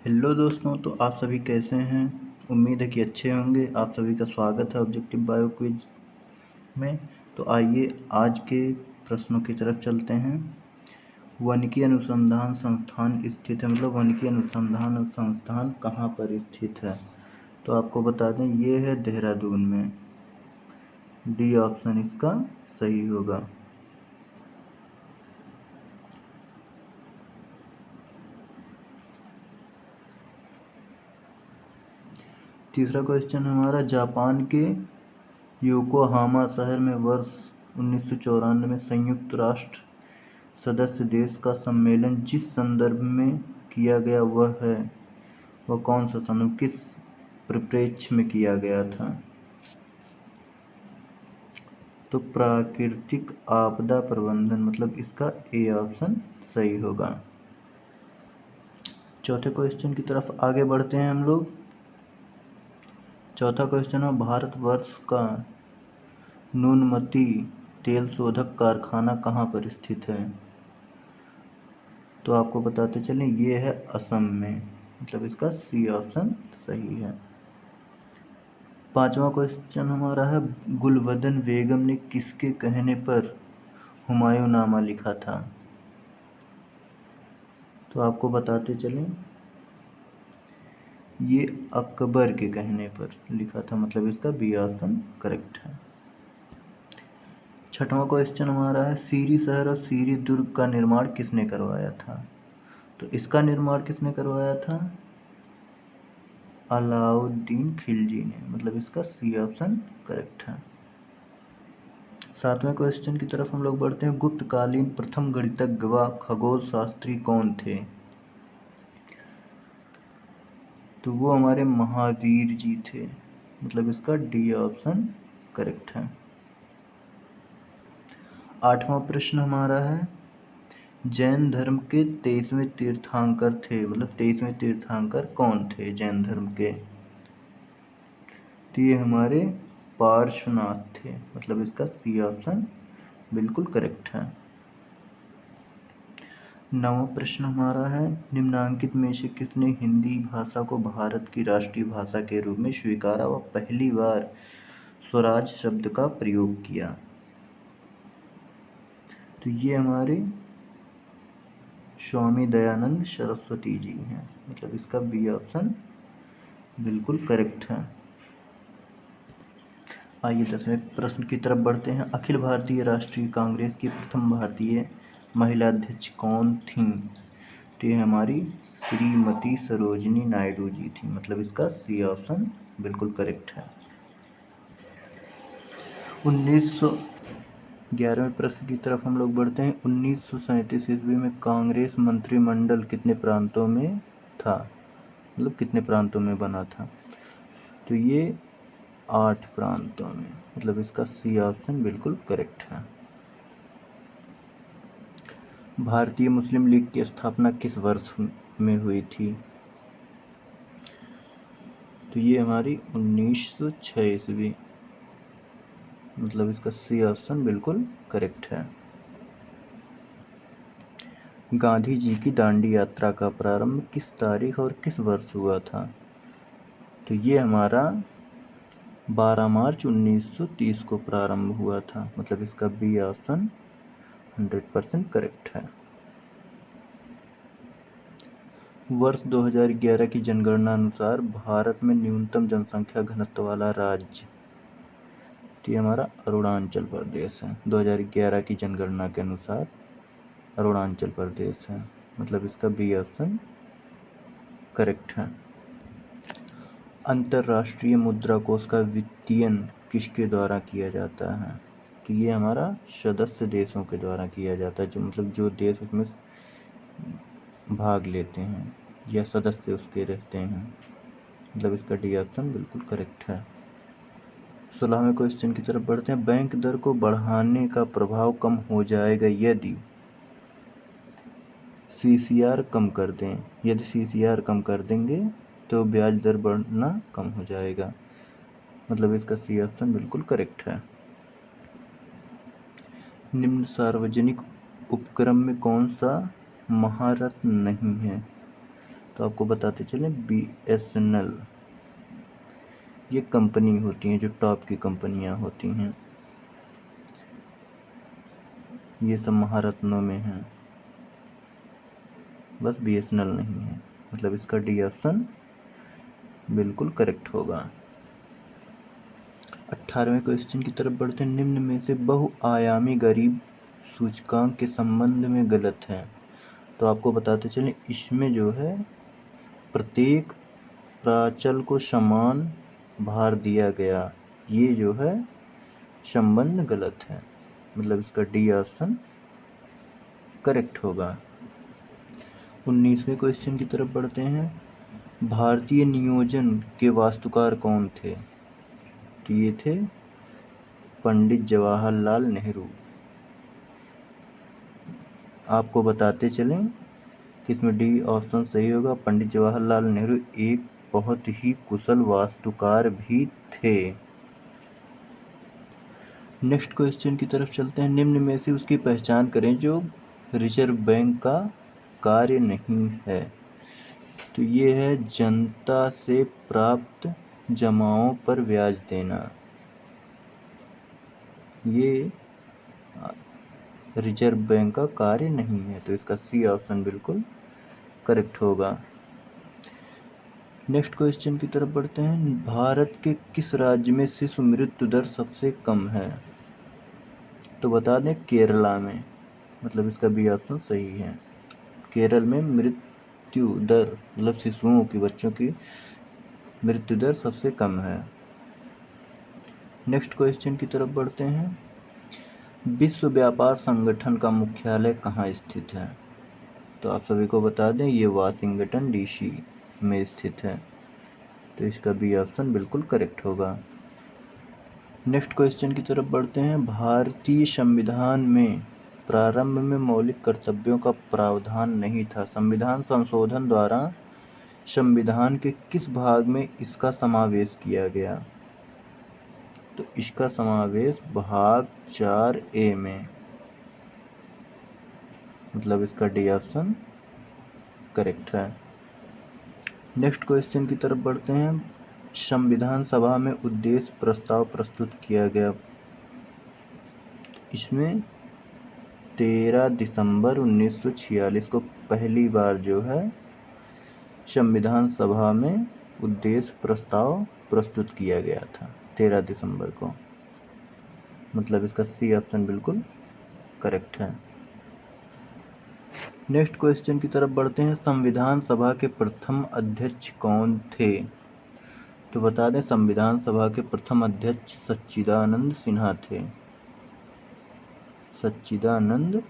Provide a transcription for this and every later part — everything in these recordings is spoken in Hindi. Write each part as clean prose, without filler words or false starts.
हेलो दोस्तों, तो आप सभी कैसे हैं। उम्मीद है कि अच्छे होंगे। आप सभी का स्वागत है ऑब्जेक्टिव बायो क्विज में। तो आइए आज के प्रश्नों की तरफ चलते हैं। वानिकी अनुसंधान संस्थान स्थित है, मतलब वानिकी अनुसंधान संस्थान कहाँ पर स्थित है। तो आपको बता दें, ये है देहरादून में। डी ऑप्शन इसका सही होगा। तीसरा क्वेश्चन हमारा, जापान के योकोहामा शहर में वर्ष 1994 में संयुक्त राष्ट्र सदस्य देश का सम्मेलन जिस संदर्भ में किया गया वह कौन सा संदर्भ, किस परिप्रेक्ष्य में किया गया था। तो प्राकृतिक आपदा प्रबंधन, मतलब इसका ए ऑप्शन सही होगा। चौथे क्वेश्चन की तरफ आगे बढ़ते हैं हम लोग। चौथा क्वेश्चन है, भारतवर्ष का नुनमती तेल शोधक कारखाना कहाँ पर स्थित है। तो आपको बताते चलें, ये है असम में, मतलब इसका सी ऑप्शन सही है। पांचवा क्वेश्चन हमारा है, गुलबदन बेगम ने किसके कहने पर हुमायूंनामा लिखा था। तो आपको बताते चलें, ये अकबर के कहने पर लिखा था, मतलब इसका बी ऑप्शन करेक्ट है। छठवां क्वेश्चन हमारा है, सीरी शहर और सीरी दुर्ग का निर्माण किसने करवाया था। तो इसका निर्माण किसने करवाया था, अलाउद्दीन खिलजी ने, मतलब इसका सी ऑप्शन करेक्ट है। सातवें क्वेश्चन की तरफ हम लोग बढ़ते हैं, गुप्तकालीन प्रथम गणितज्ञ व खगोल शास्त्री कौन थे। तो वो हमारे महावीर जी थे, मतलब इसका डी ऑप्शन करेक्ट है। आठवां प्रश्न हमारा है, जैन धर्म के 23वें तीर्थंकर थे, मतलब 23वें तीर्थंकर कौन थे जैन धर्म के। तो ये हमारे पार्श्वनाथ थे, मतलब इसका सी ऑप्शन बिल्कुल करेक्ट है। नवा प्रश्न हमारा है, निम्नांकित में से किसने हिंदी भाषा को भारत की राष्ट्रीय भाषा के रूप में स्वीकारा व पहली बार स्वराज शब्द का प्रयोग किया। तो ये हमारे स्वामी दयानंद सरस्वती जी हैं, मतलब इसका बी ऑप्शन बिल्कुल करेक्ट है। आइए 10वें प्रश्न की तरफ बढ़ते हैं, अखिल भारतीय राष्ट्रीय कांग्रेस की प्रथम भारतीय महिला अध्यक्ष कौन थीं। तो ये हमारी श्रीमती सरोजिनी नायडू जी थी, मतलब इसका सी ऑप्शन बिल्कुल करेक्ट है। 1911वें प्रश्न की तरफ हम लोग बढ़ते हैं, 1937 ईस्वी में कांग्रेस मंत्रिमंडल कितने प्रांतों में था, मतलब कितने प्रांतों में बना था। तो ये 8 प्रांतों में, मतलब इसका सी ऑप्शन बिल्कुल करेक्ट है। भारतीय मुस्लिम लीग की स्थापना किस वर्ष में हुई थी। तो ये हमारी 1906 ईस्वी, मतलब इसका सी ऑप्शन बिल्कुल करेक्ट है। गांधी जी की दांडी यात्रा का प्रारंभ किस तारीख और किस वर्ष हुआ था। तो ये हमारा 12 मार्च 1930 को प्रारंभ हुआ था, मतलब इसका बी ऑप्शन 100% करेक्ट है। वर्ष 2011 की जनगणना अनुसार भारत में न्यूनतम जनसंख्या घनत्व वाला राज्य, तो ये हमारा अरुणाचल प्रदेश है। 2011 की जनगणना के अनुसार अरुणाचल प्रदेश है, मतलब इसका बी ऑप्शन करेक्ट है। अंतर्राष्ट्रीय मुद्रा कोष का वित्तीयन किसके द्वारा किया जाता है। तो ये हमारा सदस्य देशों के द्वारा किया जाता है, जो मतलब जो देश उसमें भाग लेते हैं या सदस्य उसके रहते हैं, मतलब इसका डी ऑप्शन बिल्कुल करेक्ट है। 16वें क्वेश्चन की तरफ बढ़ते हैं, बैंक दर को बढ़ाने का प्रभाव कम हो जाएगा यदि सीसीआर कम कर दें। यदि सीसीआर कम कर देंगे तो ब्याज दर बढ़ना कम हो जाएगा, मतलब इसका सी ऑप्शन बिल्कुल करेक्ट है। निम्न सार्वजनिक उपक्रम में कौन सा महारत्न नहीं है। तो आपको बताते चलें BSNL ये कंपनी होती हैं जो टॉप की कंपनियां होती हैं, ये सब महारत्नों में हैं, बस BSNL नहीं है। मतलब इसका डी ऑप्शन बिल्कुल करेक्ट होगा। 18वें क्वेश्चन की तरफ बढ़ते हैं। निम्न में से बहुआयामी गरीब सूचकांक के संबंध में गलत है। तो आपको बताते चलें इसमें जो है प्रत्येक प्राचल को समान भार दिया गया, ये जो है संबंध गलत है। मतलब इसका डी ऑप्शन करेक्ट होगा। 19वें क्वेश्चन की तरफ बढ़ते हैं। भारतीय नियोजन के वास्तुकार कौन थे? तो ये थे पंडित जवाहरलाल नेहरू। आपको बताते चलें कि इसमें डी ऑप्शन सही होगा। पंडित जवाहरलाल नेहरू एक बहुत ही कुशल वास्तुकार भी थे। नेक्स्ट क्वेश्चन की तरफ चलते हैं। निम्न में से उसकी पहचान करें जो रिजर्व बैंक का कार्य नहीं है। तो ये है जनता से प्राप्त जमाओं पर ब्याज देना, ये रिजर्व बैंक का कार्य नहीं है। तो इसका सी ऑप्शन बिल्कुल करेक्ट होगा। नेक्स्ट क्वेश्चन की तरफ बढ़ते हैं। भारत के किस राज्य में शिशु मृत्यु दर सबसे कम है? तो बता दें केरला में। मतलब इसका बी ऑप्शन सही है। केरल में मृत्यु दर मतलब शिशुओं की, बच्चों की मृत्यु दर सबसे कम है। नेक्स्ट क्वेश्चन की तरफ बढ़ते हैं। विश्व व्यापार संगठन का मुख्यालय कहाँ स्थित है? तो आप सभी को बता दें ये वाशिंगटन DC में स्थित है। तो इसका बी ऑप्शन बिल्कुल करेक्ट होगा। नेक्स्ट क्वेश्चन की तरफ बढ़ते हैं। भारतीय संविधान में प्रारंभ में मौलिक कर्तव्यों का प्रावधान नहीं था। संविधान संशोधन द्वारा संविधान के किस भाग में इसका समावेश किया गया? तो इसका समावेश भाग 4A में। मतलब इसका डी ऑप्शन करेक्ट है। नेक्स्ट क्वेश्चन की तरफ बढ़ते हैं। संविधान सभा में उद्देश्य प्रस्ताव प्रस्तुत किया गया। इसमें 13 दिसंबर 1946 को पहली बार जो है संविधान सभा में उद्देश्य प्रस्ताव प्रस्तुत किया गया था, 13 दिसंबर को। मतलब इसका सी ऑप्शन बिल्कुल करेक्ट है। नेक्स्ट क्वेश्चन की तरफ बढ़ते हैं। संविधान सभा के प्रथम अध्यक्ष कौन थे? तो बता दें संविधान सभा के प्रथम अध्यक्ष सच्चिदानंद सिन्हा थे। सच्चिदानंद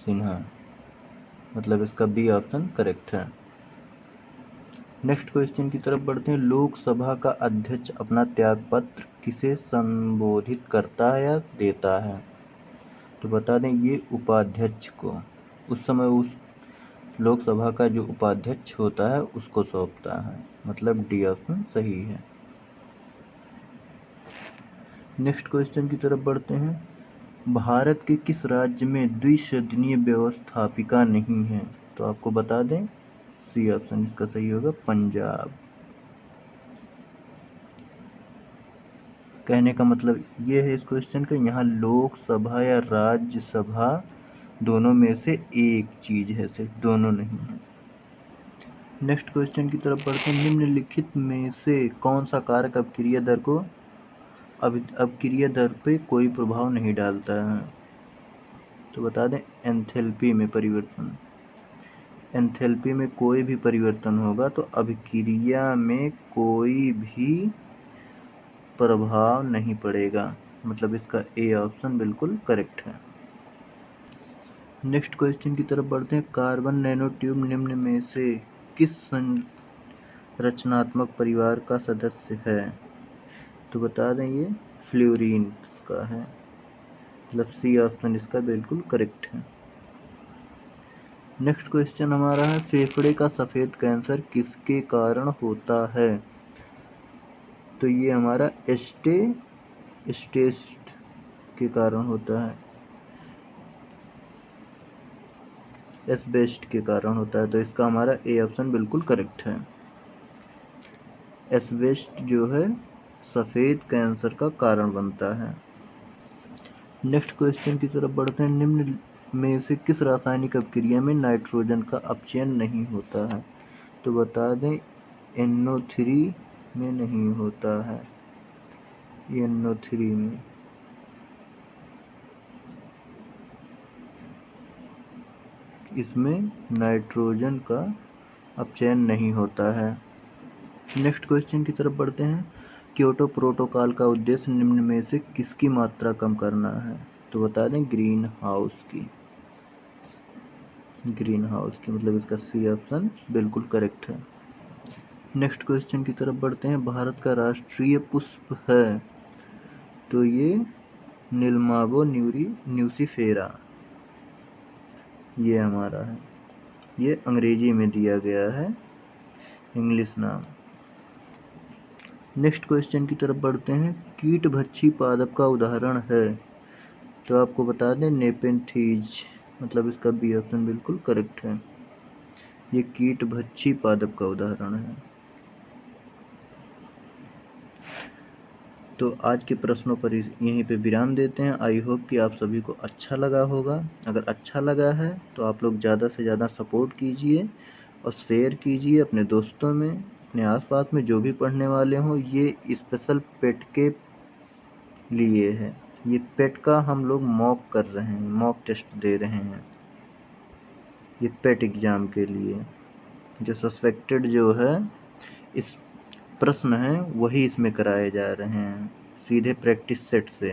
सिन्हा। मतलब इसका बी ऑप्शन करेक्ट है। नेक्स्ट क्वेश्चन की तरफ बढ़ते हैं। लोकसभा का अध्यक्ष अपना त्यागपत्र किसे संबोधित करता है या देता है? तो बता दें ये उपाध्यक्ष को, उस समय उस लोकसभा का जो उपाध्यक्ष होता है उसको सौंपता है। मतलब डी ऑप्शन सही है। नेक्स्ट क्वेश्चन की तरफ बढ़ते हैं। भारत के किस राज्य में द्विसदनीय व्यवस्थापिका नहीं है? तो आपको बता दें सी ऑप्शन इसका सही होगा, पंजाब। कहने का मतलब ये है इस क्वेश्चन का, यहाँ लोकसभा या राज्यसभा दोनों में से एक चीज है, सिर्फ दोनों नहीं है। नेक्स्ट क्वेश्चन की तरफ बढ़ते हैं। निम्नलिखित में से कौन सा कारक अपक्रिया दर को अपक्रिया दर पे कोई प्रभाव नहीं डालता है? तो बता दें एंथैल्पी में परिवर्तन। एंथैल्पी में कोई भी परिवर्तन होगा तो अभिक्रिया में कोई भी प्रभाव नहीं पड़ेगा। मतलब इसका ए ऑप्शन बिल्कुल करेक्ट है। नेक्स्ट क्वेश्चन की तरफ बढ़ते हैं। कार्बन नैनोट्यूब निम्न में से किस संरचनात्मक परिवार का सदस्य है? तो बता दें ये फ्लोरीन का है। मतलब सी ऑप्शन इसका बिल्कुल करेक्ट है। नेक्स्ट क्वेश्चन हमारा है। फेफड़े का सफेद कैंसर किसके कारण होता है? तो ये हमारा एस्टेस्ट के कारण होता है। एस्बेस्ट के कारण होता है। तो इसका हमारा ए ऑप्शन बिल्कुल करेक्ट है। एस्बेस्ट जो है सफ़ेद कैंसर का कारण बनता है। नेक्स्ट क्वेश्चन की तरफ बढ़ते हैं। निम्न में से किस रासायनिक अभिक्रिया में नाइट्रोजन का अपचयन नहीं होता है? तो बता दें NO3 में नहीं होता है। NO3 में इसमें नाइट्रोजन का अपचयन नहीं होता है। नेक्स्ट क्वेश्चन की तरफ बढ़ते हैं। क्योटो प्रोटोकॉल का उद्देश्य निम्न में से किसकी मात्रा कम करना है? तो बता दें ग्रीन हाउस की। मतलब इसका सी ऑप्शन बिल्कुल करेक्ट है। नेक्स्ट क्वेश्चन की तरफ बढ़ते हैं। भारत का राष्ट्रीय पुष्प है? तो ये नीलमावो न्यूसीफेरा ये हमारा है। ये अंग्रेजी में दिया गया है, इंग्लिश नाम। नेक्स्ट क्वेश्चन की तरफ बढ़ते हैं। कीटभक्षी पादप का उदाहरण है? तो आपको बता दें नेपेंथीज, मतलब इसका बी ऑप्शन बिल्कुल करेक्ट है। ये कीटभक्षी पादप का उदाहरण है। तो आज के प्रश्नों पर यहीं पे विराम देते हैं। आई होप कि आप सभी को अच्छा लगा होगा। अगर अच्छा लगा है तो आप लोग ज़्यादा से ज़्यादा सपोर्ट कीजिए और शेयर कीजिए अपने दोस्तों में, अपने आसपास में जो भी पढ़ने वाले हों। ये स्पेशल पेट के लिए है। ये पेट का हम लोग मॉक कर रहे हैं, मॉक टेस्ट दे रहे हैं ये पेट एग्ज़ाम के लिए। जो सस्पेक्टेड जो है इस प्रश्न हैं वही इसमें कराए जा रहे हैं सीधे प्रैक्टिस सेट से।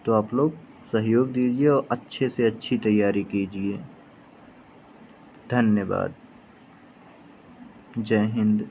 तो आप लोग सहयोग दीजिए और अच्छे से अच्छी तैयारी कीजिए। धन्यवाद। जय हिंद।